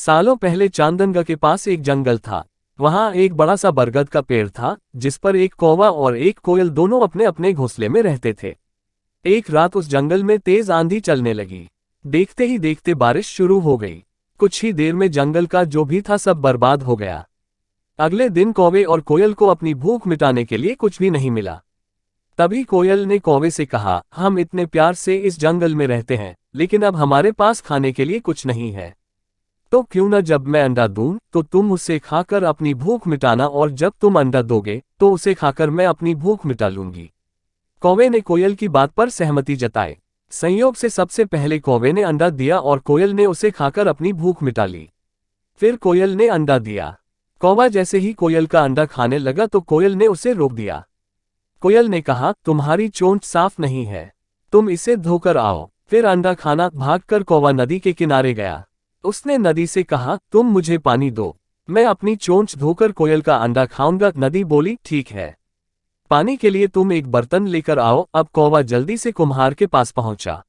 सालों पहले चांदनगा के पास एक जंगल था। वहां एक बड़ा सा बरगद का पेड़ था, जिस पर एक कौवा और एक कोयल दोनों अपने अपने घोंसले में रहते थे। एक रात उस जंगल में तेज आंधी चलने लगी। देखते ही देखते बारिश शुरू हो गई। कुछ ही देर में जंगल का जो भी था सब बर्बाद हो गया। अगले दिन कौवे और कोयल को अपनी भूख मिटाने के लिए कुछ भी नहीं मिला। तभी कोयल ने कौवे से कहा, हम इतने प्यार से इस जंगल में रहते हैं, लेकिन अब हमारे पास खाने के लिए कुछ नहीं है। तो क्यों न जब मैं अंडा दूं तो तुम उसे खाकर अपनी भूख मिटाना, और जब तुम अंडा दोगे तो उसे खाकर मैं अपनी भूख मिटा लूंगी। कौवे ने कोयल की बात पर सहमति जताई। संयोग से सबसे पहले कौवे ने अंडा दिया और कोयल ने उसे खाकर अपनी भूख मिटा ली। फिर कोयल ने अंडा दिया। कौवा जैसे ही कोयल का अंडा खाने लगा तो कोयल ने उसे रोक दिया। कोयल ने कहा, तुम्हारी चोंच साफ नहीं है, तुम इसे धोकर आओ। फिर अंडा खाना भागकर कौवा नदी के किनारे गया। उसने नदी से कहा, तुम मुझे पानी दो, मैं अपनी चोंच धोकर कोयल का अंडा खाऊंगा। नदी बोली, ठीक है, पानी के लिए तुम एक बर्तन लेकर आओ। अब कौवा जल्दी से कुम्हार के पास पहुंचा।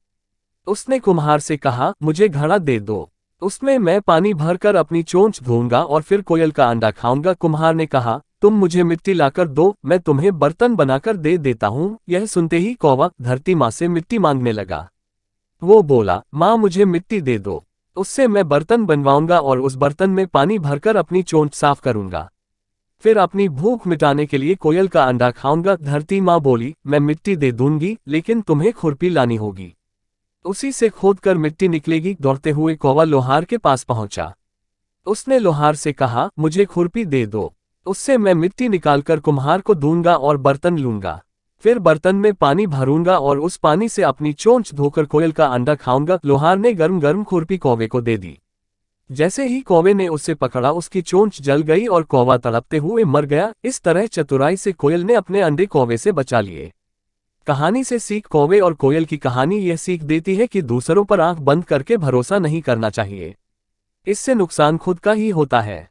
उसने कुम्हार से कहा, मुझे घड़ा दे दो, उसमें मैं पानी भरकर अपनी चोंच धोऊंगा और फिर कोयल का अंडा खाऊंगा। कुम्हार ने कहा, तुम मुझे मिट्टी लाकर दो, मैं तुम्हें बर्तन बनाकर दे देता हूँ। यह सुनते ही कौवा धरती माँ से मिट्टी मांगने लगा। वो बोला, माँ मुझे मिट्टी दे दो, उससे मैं बर्तन बनवाऊंगा और उस बर्तन में पानी भरकर अपनी चोंच साफ करूंगा। फिर अपनी भूख मिटाने के लिए कोयल का अंडा खाऊंगा। धरती माँ बोली, मैं मिट्टी दे दूंगी, लेकिन तुम्हें खुरपी लानी होगी, उसी से खोदकर मिट्टी निकलेगी। दौड़ते हुए कौवा लोहार के पास पहुंचा। उसने लोहार से कहा, मुझे खुरपी दे दो, उससे मैं मिट्टी निकालकर कुम्हार को दूंगा और बर्तन लूंगा। फिर बर्तन में पानी भरूंगा और उस पानी से अपनी चोंच धोकर कोयल का अंडा खाऊंगा। लोहार ने गर्म गर्म खुरपी कौवे को दे दी। जैसे ही कौवे ने उसे पकड़ा, उसकी चोंच जल गई और कौवा तड़पते हुए मर गया। इस तरह चतुराई से कोयल ने अपने अंडे कौवे से बचा लिए। कहानी से सीख। कौवे और कोयल की कहानी यह सीख देती है कि दूसरों पर आंख बंद करके भरोसा नहीं करना चाहिए, इससे नुकसान खुद का ही होता है।